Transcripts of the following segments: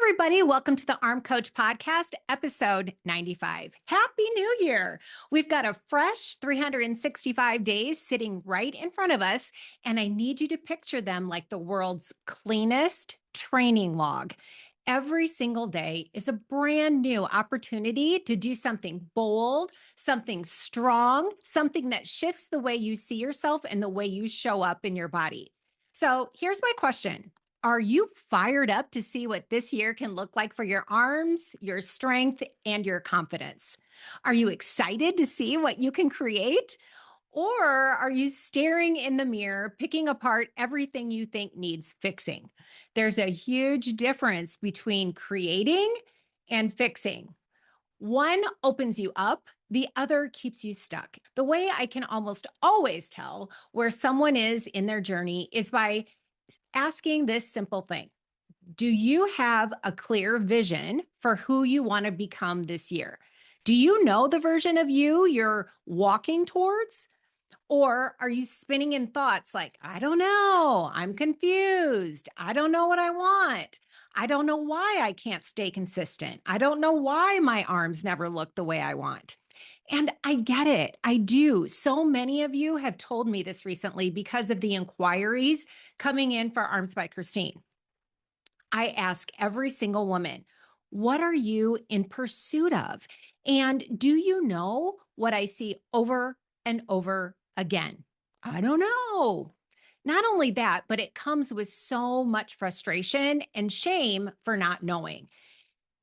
everybody. Welcome to the Arm Coach Podcast, episode 95. Happy New Year. We've got a fresh 365 days sitting right in front of us, and I need you to picture them like the world's cleanest training log. Every single day is a brand new opportunity to do something bold, something strong, something that shifts the way you see yourself and the way you show up in your body. So here's my question. Are you fired up to see what this year can look like for your arms, your strength, and your confidence? Are you excited to see what you can create? Or are you staring in the mirror, picking apart everything you think needs fixing? There's a huge difference between creating and fixing. One opens you up, the other keeps you stuck. The way I can almost always tell where someone is in their journey is by asking this simple thing. Do you have a clear vision for who you want to become this year? Do you know the version of you're walking towards? Or are you spinning in thoughts like, I don't know, I'm confused, I don't know what I want, I don't know why I can't stay consistent, I don't know why my arms never look the way I want? And I get it. I do. So many of you have told me this recently because of the inquiries coming in for Arms by Kristine. I ask every single woman, what are you in pursuit of? And do you know what I see over and over again? I don't know. Not only that, but it comes with so much frustration and shame for not knowing.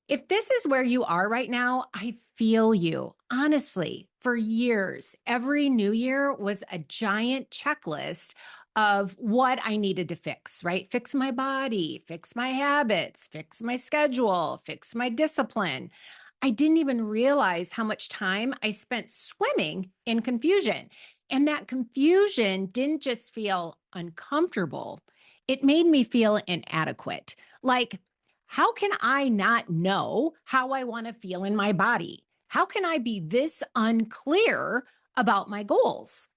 If this is where you are right now, I feel you. Honestly, for years, every new year was a giant checklist of what I needed to fix, right? Fix my body, fix my habits, fix my schedule, fix my discipline. I didn't even realize how much time I spent swimming in confusion. And that confusion didn't just feel uncomfortable, it made me feel inadequate. Like, how can I not know how I want to feel in my body? How can I be this unclear about my goals?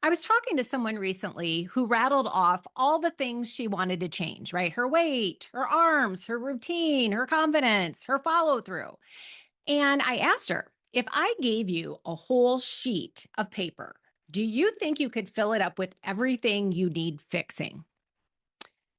I was talking to someone recently who rattled off all the things she wanted to change, right? Her weight, her arms, her routine, her confidence, her follow through. And I asked her, if I gave you a whole sheet of paper, do you think you could fill it up with everything you need fixing?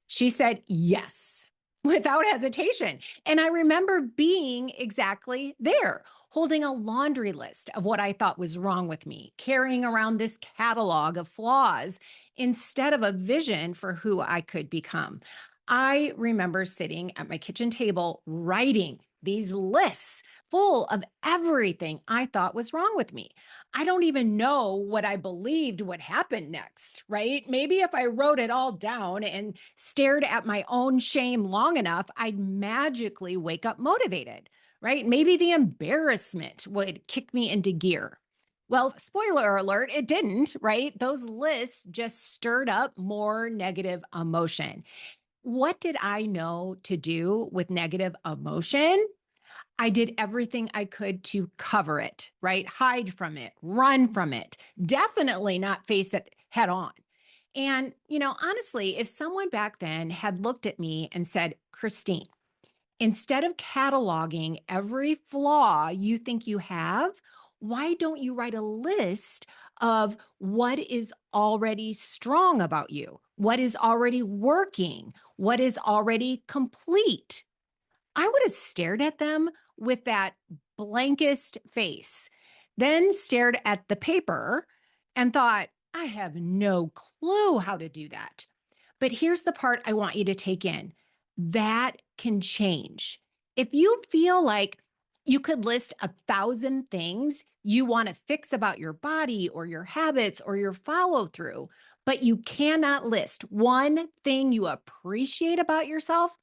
She said, yes, without hesitation. And I remember being exactly there, holding a laundry list of what I thought was wrong with me, carrying around this catalog of flaws instead of a vision for who I could become. I remember sitting at my kitchen table writing these lists full of everything I thought was wrong with me. I don't even know what I believed would happen next, right? Maybe if I wrote it all down and stared at my own shame long enough, I'd magically wake up motivated, right? Maybe the embarrassment would kick me into gear. Well, spoiler alert, it didn't, right? Those lists just stirred up more negative emotion. What did I know to do with negative emotion? I did everything I could to cover it, right? Hide from it, run from it, definitely not face it head on. And, honestly, if someone back then had looked at me and said, Kristine, instead of cataloging every flaw you think you have, why don't you write a list of what is already strong about you, what is already working, what is already complete? I would have stared at them with that blankest face, then stared at the paper and thought, I have no clue how to do that. But here's the part I want you to take in. That can change. If you feel like you could list 1,000 things you want to fix about your body or your habits or your follow through, but you cannot list one thing you appreciate about yourself,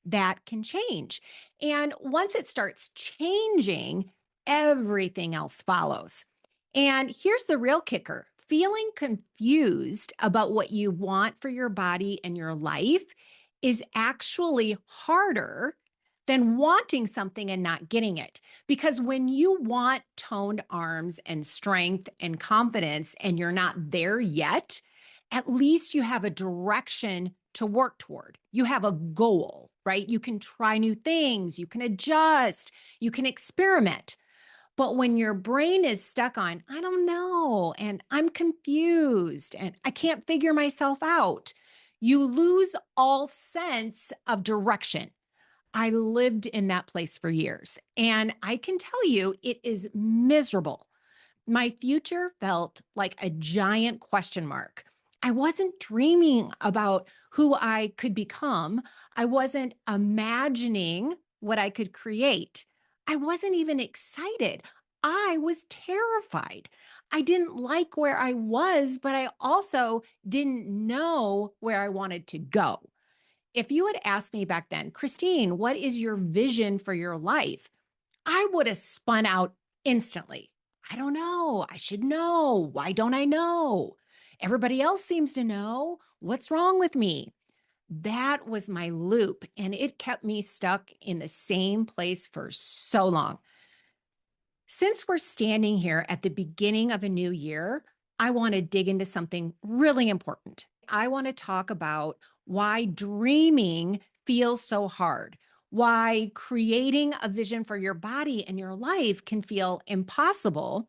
that can change. And once it starts changing, everything else follows. And here's the real kicker. Feeling confused about what you want for your body and your life is actually harder than wanting something and not getting it. Because when you want toned arms and strength and confidence and you're not there yet, at least you have a direction to work toward. You have a goal, right? You can try new things, you can adjust, you can experiment. But when your brain is stuck on, I don't know, and I'm confused, and I can't figure myself out, you lose all sense of direction. I lived in that place for years, and I can tell you it is miserable. My future felt like a giant question mark. I wasn't dreaming about who I could become. I wasn't imagining what I could create. I wasn't even excited. I was terrified. I didn't like where I was, but I also didn't know where I wanted to go. If you had asked me back then, Kristine, what is your vision for your life? I would have spun out instantly. I don't know. I should know. Why don't I know? Everybody else seems to know. What's wrong with me? That was my loop, and it kept me stuck in the same place for so long. Since we're standing here at the beginning of a new year, I want to dig into something really important. I want to talk about why dreaming feels so hard, why creating a vision for your body and your life can feel impossible,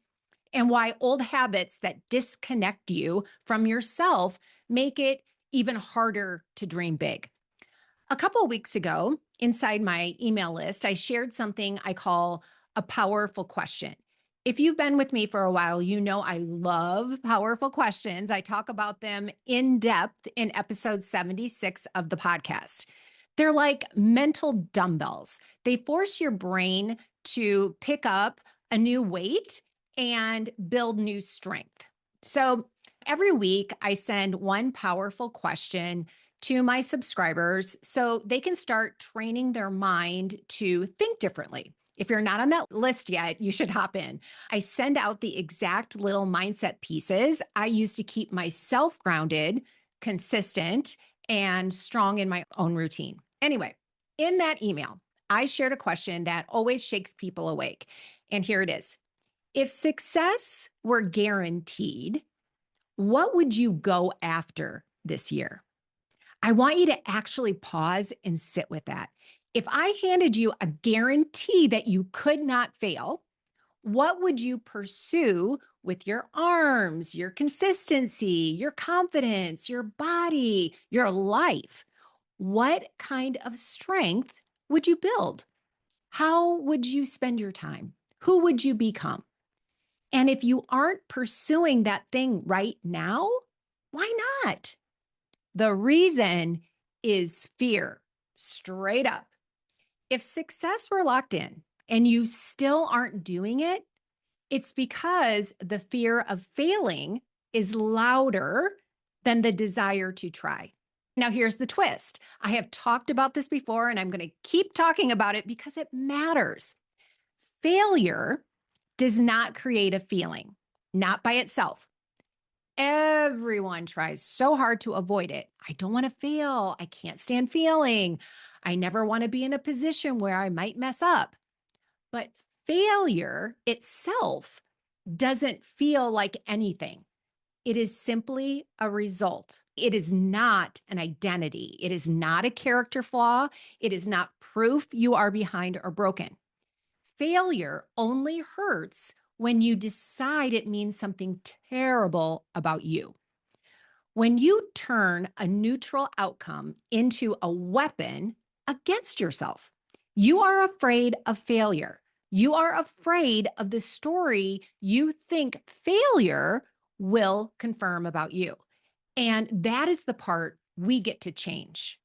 and why old habits that disconnect you from yourself make it even harder to dream big. A couple of weeks ago, inside my email list, I shared something I call a powerful question. If you've been with me for a while, you know I love powerful questions. I talk about them in depth in episode 76 of the podcast. They're like mental dumbbells. They force your brain to pick up a new weight and build new strength. So every week, I send one powerful question to my subscribers so they can start training their mind to think differently. If you're not on that list yet, you should hop in. I send out the exact little mindset pieces I use to keep myself grounded, consistent, and strong in my own routine. Anyway, in that email, I shared a question that always shakes people awake. And here it is. If success were guaranteed, what would you go after this year? I want you to actually pause and sit with that. If I handed you a guarantee that you could not fail, what would you pursue with your arms, your consistency, your confidence, your body, your life? What kind of strength would you build? How would you spend your time? Who would you become? And if you aren't pursuing that thing right now, why not? The reason is fear, straight up. If success were locked in and you still aren't doing it, it's because the fear of failing is louder than the desire to try. Now, here's the twist. I have talked about this before, and I'm going to keep talking about it because it matters. Failure does not create a feeling, not by itself. Everyone tries so hard to avoid it. I don't want to fail. I can't stand failing. I never want to be in a position where I might mess up. But failure itself doesn't feel like anything. It is simply a result. It is not an identity. It is not a character flaw. It is not proof you are behind or broken. Failure only hurts when you decide it means something terrible about you. When you turn a neutral outcome into a weapon against yourself, you are afraid of failure. You are afraid of the story you think failure will confirm about you. And that is the part we get to change.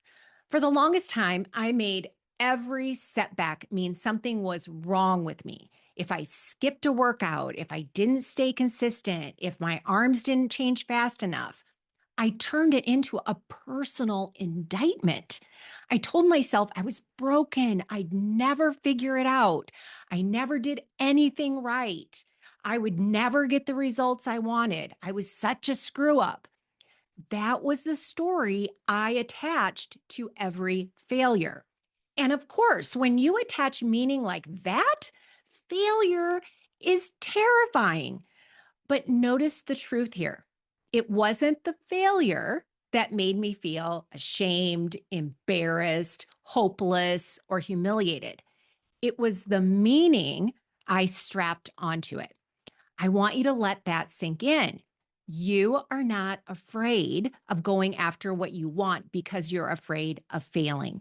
For the longest time, I made every setback mean something was wrong with me. If I skipped a workout, if I didn't stay consistent, if my arms didn't change fast enough, I turned it into a personal indictment. I told myself I was broken. I'd never figure it out. I never did anything right. I would never get the results I wanted. I was such a screw up. That was the story I attached to every failure. And of course, when you attach meaning like that, failure is terrifying. But notice the truth here. It wasn't the failure that made me feel ashamed, embarrassed, hopeless, or humiliated. It was the meaning I strapped onto it. I want you to let that sink in. You are not afraid of going after what you want because you're afraid of failing.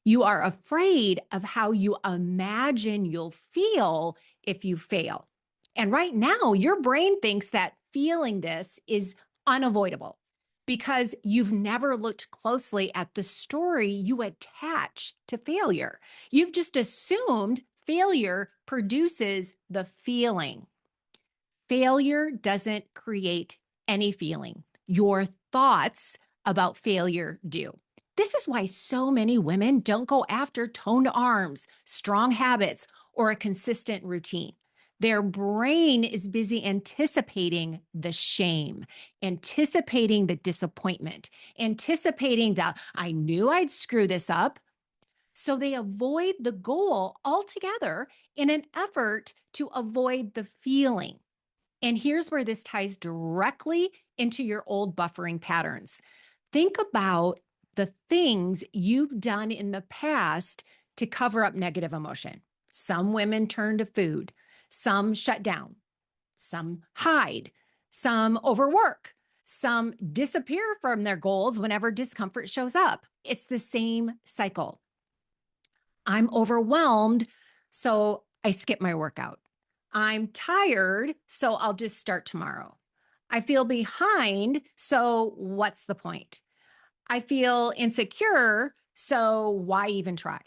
You are afraid of how you imagine you'll feel if you fail. And right now, your brain thinks that feeling this is unavoidable because you've never looked closely at the story you attach to failure. You've just assumed failure produces the feeling. Failure doesn't create any feeling. Your thoughts about failure do. This is why so many women don't go after toned arms, strong habits, or a consistent routine. Their brain is busy anticipating the shame, anticipating the disappointment, anticipating the I knew I'd screw this up. So they avoid the goal altogether in an effort to avoid the feeling. And here's where this ties directly into your old buffering patterns. Think about the things you've done in the past to cover up negative emotion. Some women turn to food, some shut down, some hide, some overwork, some disappear from their goals whenever discomfort shows up. It's the same cycle. I'm overwhelmed, so I skip my workout. I'm tired, so I'll just start tomorrow. I feel behind, so what's the point? I feel insecure, so why even try?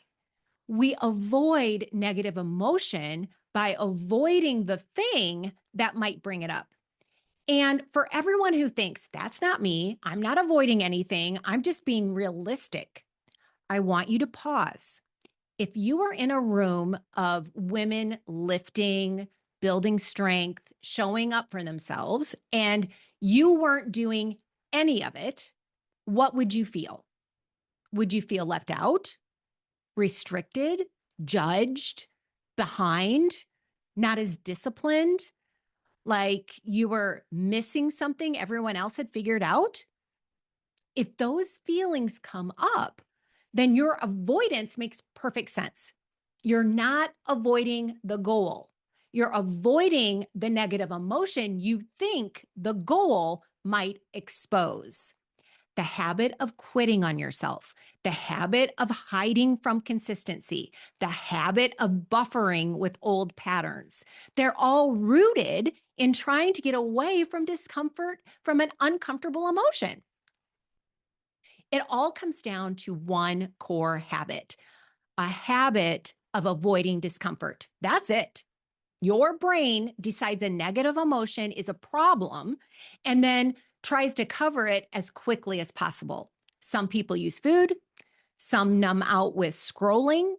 We avoid negative emotion by avoiding the thing that might bring it up. And for everyone who thinks that's not me, I'm not avoiding anything, I'm just being realistic, I want you to pause. If you are in a room of women lifting, building strength, showing up for themselves, and you weren't doing any of it, what would you feel? Would you feel left out, restricted, judged, behind, not as disciplined, like you were missing something everyone else had figured out? If those feelings come up, then your avoidance makes perfect sense. You're not avoiding the goal. You're avoiding the negative emotion you think the goal might expose. The habit of quitting on yourself, the habit of hiding from consistency, the habit of buffering with old patterns. They're all rooted in trying to get away from discomfort from an uncomfortable emotion. It all comes down to one core habit, a habit of avoiding discomfort. That's it. Your brain decides a negative emotion is a problem and then tries to cover it as quickly as possible. Some people use food, some numb out with scrolling,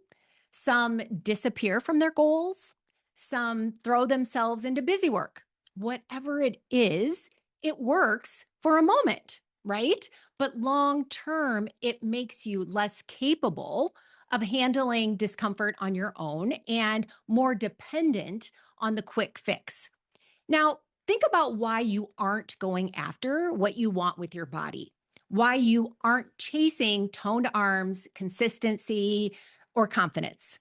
some disappear from their goals, some throw themselves into busy work. Whatever it is, it works for a moment, right? But long term, it makes you less capable of handling discomfort on your own and more dependent on the quick fix. Now, think about why you aren't going after what you want with your body, why you aren't chasing toned arms, consistency, or confidence.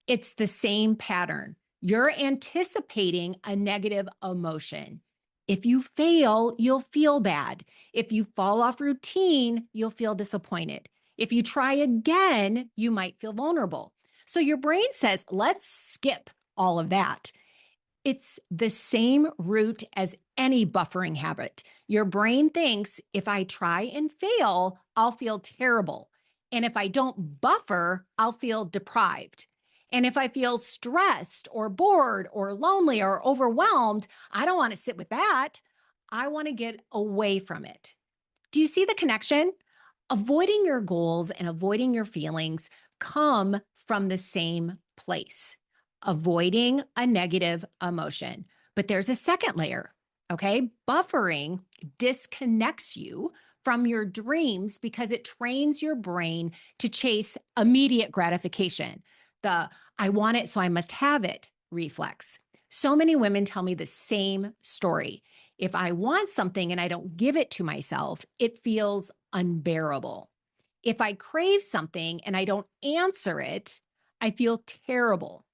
It's the same pattern. You're anticipating a negative emotion. If you fail, you'll feel bad. If you fall off routine, you'll feel disappointed. If you try again, you might feel vulnerable. So your brain says, let's skip all of that. It's the same root as any buffering habit. Your brain thinks if I try and fail, I'll feel terrible. And if I don't buffer, I'll feel deprived. And if I feel stressed or bored or lonely or overwhelmed, I don't want to sit with that. I want to get away from it. Do you see the connection? Avoiding your goals and avoiding your feelings come from the same place, avoiding a negative emotion. But there's a second layer, okay? Buffering disconnects you from your dreams because it trains your brain to chase immediate gratification. The I want it, so I must have it reflex. So many women tell me the same story. If I want something and I don't give it to myself, it feels unbearable. If I crave something and I don't answer it, I feel terrible.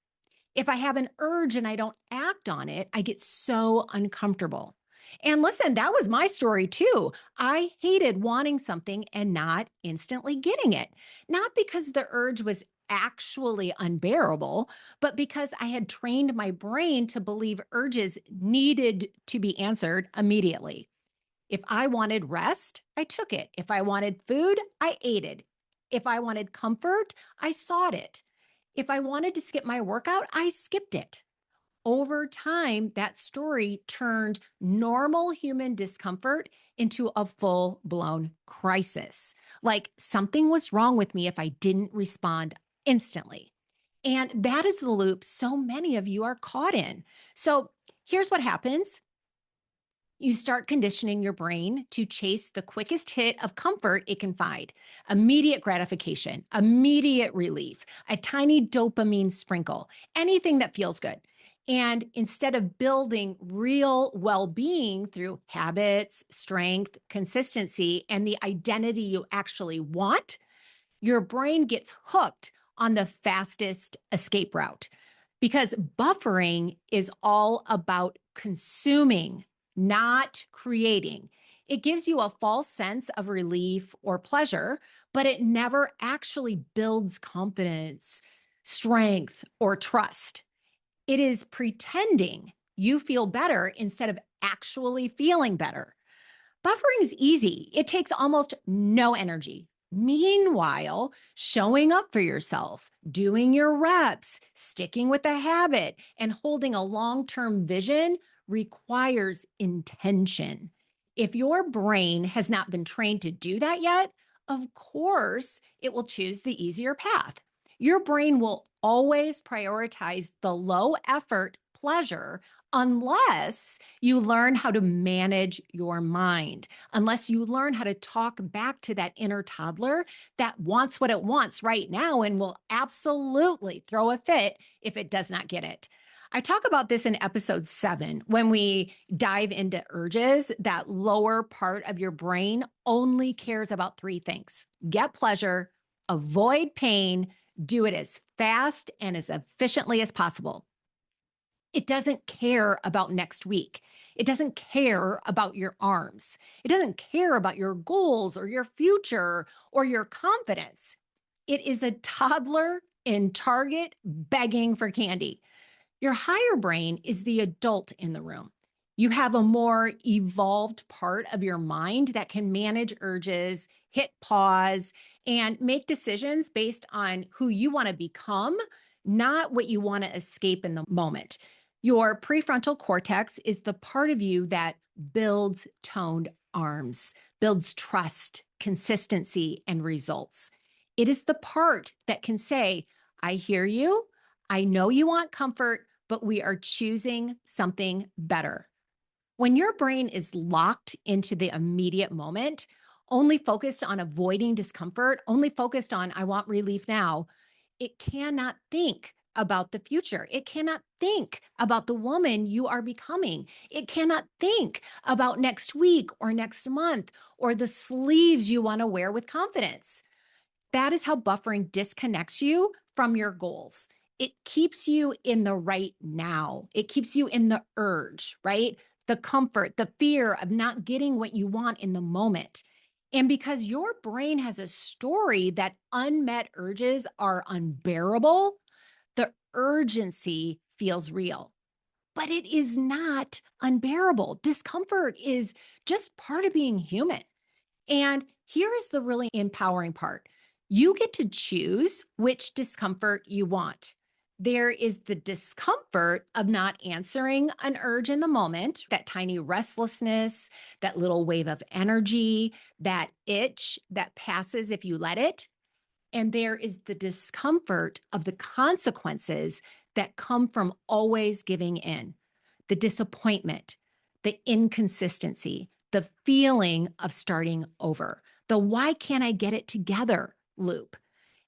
If I have an urge and I don't act on it, I get so uncomfortable. And listen, that was my story too. I hated wanting something and not instantly getting it. Not because the urge was actually unbearable, but because I had trained my brain to believe urges needed to be answered immediately. If I wanted rest, I took it. If I wanted food, I ate it. If I wanted comfort, I sought it. If I wanted to skip my workout, I skipped it. Over time, that story turned normal human discomfort into a full blown crisis. Like something was wrong with me if I didn't respond instantly. And that is the loop so many of you are caught in. So here's what happens: you start conditioning your brain to chase the quickest hit of comfort it can find: immediate gratification, immediate relief, a tiny dopamine sprinkle, anything that feels good. And instead of building real well being through habits, strength, consistency, and the identity you actually want, your brain gets hooked on the fastest escape route, because buffering is all about consuming, not creating. It gives you a false sense of relief or pleasure, but it never actually builds confidence, strength, or trust. It is pretending you feel better instead of actually feeling better. Buffering is easy. It takes almost no energy. Meanwhile, showing up for yourself, doing your reps, sticking with the habit, and holding a long term vision requires intention. If your brain has not been trained to do that yet, of course, it will choose the easier path. Your brain will always prioritize the low effort pleasure unless you learn how to manage your mind, unless you learn how to talk back to that inner toddler that wants what it wants right now and will absolutely throw a fit if it does not get it. I talk about this in episode 7 when we dive into urges. That lower part of your brain only cares about 3 things: get pleasure, avoid pain, do it as fast and as efficiently as possible. It doesn't care about next week. It doesn't care about your arms. It doesn't care about your goals or your future or your confidence. It is a toddler in Target begging for candy. Your higher brain is the adult in the room. You have a more evolved part of your mind that can manage urges, hit pause, and make decisions based on who you want to become, not what you want to escape in the moment. Your prefrontal cortex is the part of you that builds toned arms, builds trust, consistency, and results. It is the part that can say, I hear you. I know you want comfort, but we are choosing something better. When your brain is locked into the immediate moment, only focused on avoiding discomfort, only focused on, I want relief now, it cannot think about the future. It cannot think about the woman you are becoming. It cannot think about next week or next month or the sleeves you want to wear with confidence. That is how buffering disconnects you from your goals. It keeps you in the right now. It keeps you in the urge, right? The comfort, the fear of not getting what you want in the moment. And because your brain has a story that unmet urges are unbearable, the urgency feels real. But it is not unbearable. Discomfort is just part of being human. And here is the really empowering part: you get to choose which discomfort you want. There is the discomfort of not answering an urge in the moment, that tiny restlessness, that little wave of energy, that itch that passes if you let it. And there is the discomfort of the consequences that come from always giving in: the disappointment, the inconsistency, the feeling of starting over, the why can't I get it together loop.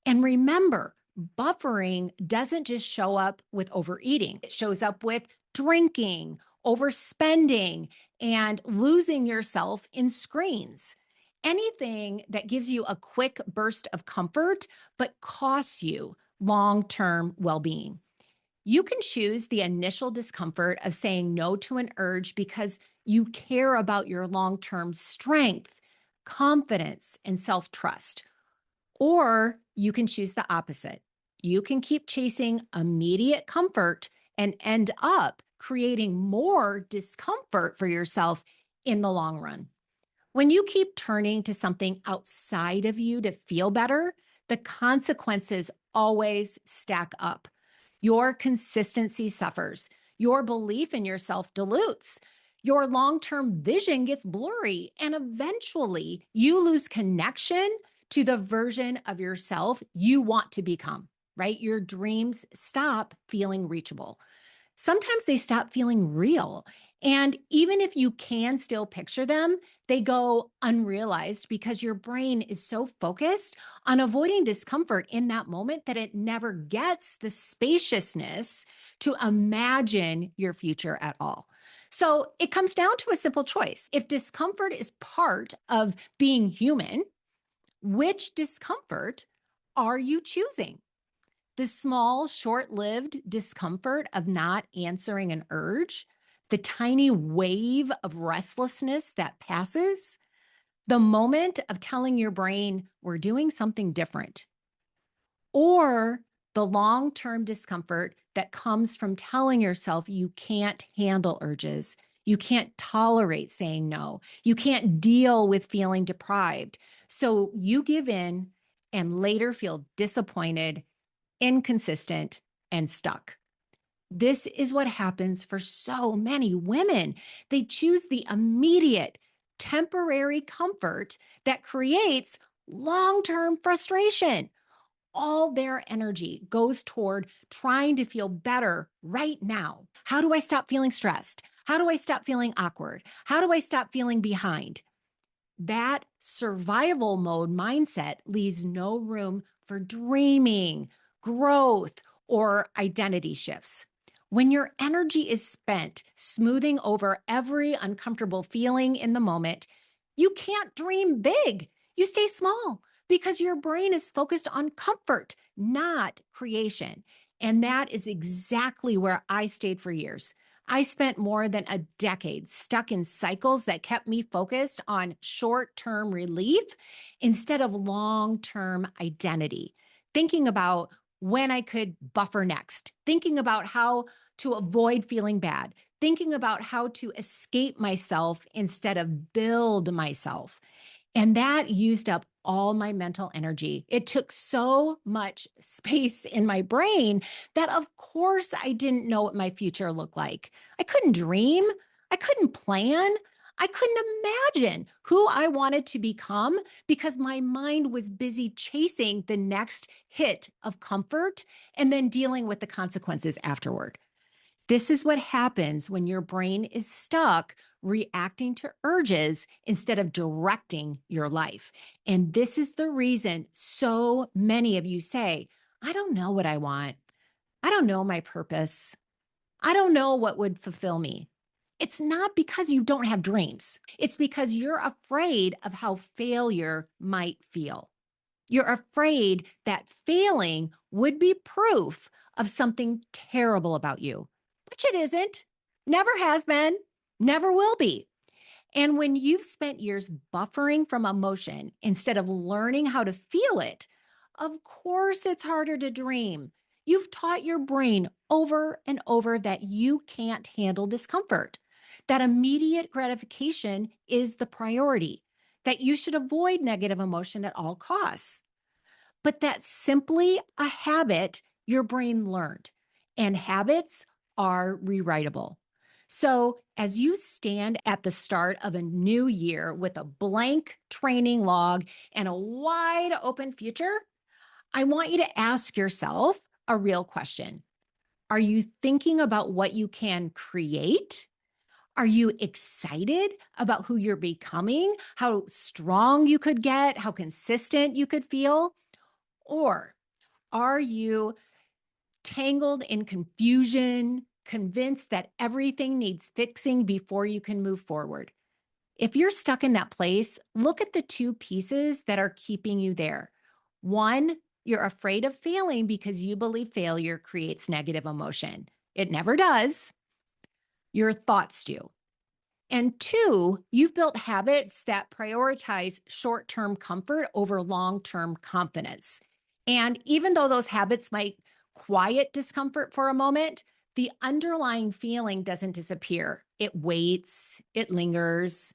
And remember, buffering doesn't just show up with overeating, it shows up with drinking overspending, and losing yourself in screens. Anything that gives you a quick burst of comfort, but costs you long term well being. You can choose the initial discomfort of saying no to an urge because you care about your long term strength, confidence, and self trust. Or you can choose the opposite. You can keep chasing immediate comfort and end up creating more discomfort for yourself in the long run. When you keep turning to something outside of you to feel better, the consequences always stack up. Your consistency suffers. Your belief in yourself dilutes. Your long term vision gets blurry. And eventually, you lose connection to the version of yourself you want to become, right? Your dreams stop feeling reachable. Sometimes they stop feeling real. And even if you can still picture them, they go unrealized because your brain is so focused on avoiding discomfort in that moment that it never gets the spaciousness to imagine your future at all. So it comes down to a simple choice. If discomfort is part of being human, which discomfort are you choosing? The small, short lived discomfort of not answering an urge, the tiny wave of restlessness that passes, the moment of telling your brain we're doing something different, or the long term discomfort that comes from telling yourself you can't handle urges. You can't tolerate saying no. You can't deal with feeling deprived. So you give in and later feel disappointed, inconsistent, and stuck. This is what happens for so many women. They choose the immediate, temporary comfort that creates long term frustration. All their energy goes toward trying to feel better right now. How do I stop feeling stressed? How do I stop feeling awkward? How do I stop feeling behind? That survival mode mindset leaves no room for dreaming, growth, or identity shifts. When your energy is spent smoothing over every uncomfortable feeling in the moment, you can't dream big. You stay small because your brain is focused on comfort, not creation. And that is exactly where I stayed for years. I spent more than a decade stuck in cycles that kept me focused on short term relief instead of long term identity, thinking about when I could buffer next, thinking about how to avoid feeling bad, thinking about how to escape myself instead of build myself. And that used up all my mental energy. It took so much space in my brain that, of course, I didn't know what my future looked like. I couldn't dream. I couldn't plan. I couldn't imagine who I wanted to become because my mind was busy chasing the next hit of comfort and then dealing with the consequences afterward. This is what happens when your brain is stuck reacting to urges instead of directing your life. And this is the reason so many of you say, I don't know what I want. I don't know my purpose. I don't know what would fulfill me. It's not because you don't have dreams. It's because you're afraid of how failure might feel. You're afraid that failing would be proof of something terrible about you, which it isn't, never has been, never will be. And when you've spent years buffering from emotion instead of learning how to feel it, of course it's harder to dream. You've taught your brain over and over that you can't handle discomfort, that immediate gratification is the priority, that you should avoid negative emotion at all costs. But that's simply a habit your brain learned, and habits are rewritable. So, as you stand at the start of a new year with a blank training log and a wide open future, I want you to ask yourself a real question. Are you thinking about what you can create? Are you excited about who you're becoming, how strong you could get, how consistent you could feel? Or are you tangled in confusion, convinced that everything needs fixing before you can move forward. If you're stuck in that place, look at the two pieces that are keeping you there. One, you're afraid of failing because you believe failure creates negative emotion. It never does. Your thoughts do. And two, you've built habits that prioritize short term comfort over long term confidence. And even though those habits might quiet discomfort for a moment, the underlying feeling doesn't disappear. It waits, it lingers,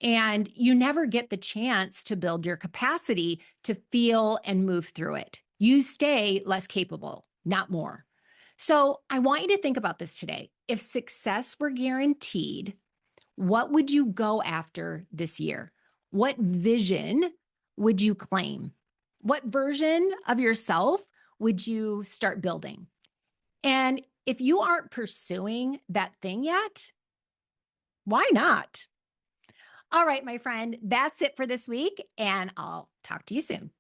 and you never get the chance to build your capacity to feel and move through it. You stay less capable, not more. So I want you to think about this today. If success were guaranteed, what would you go after this year? What vision would you claim? What version of yourself would you start building? And if you aren't pursuing that thing yet, why not? All right, my friend, that's it for this week, and I'll talk to you soon.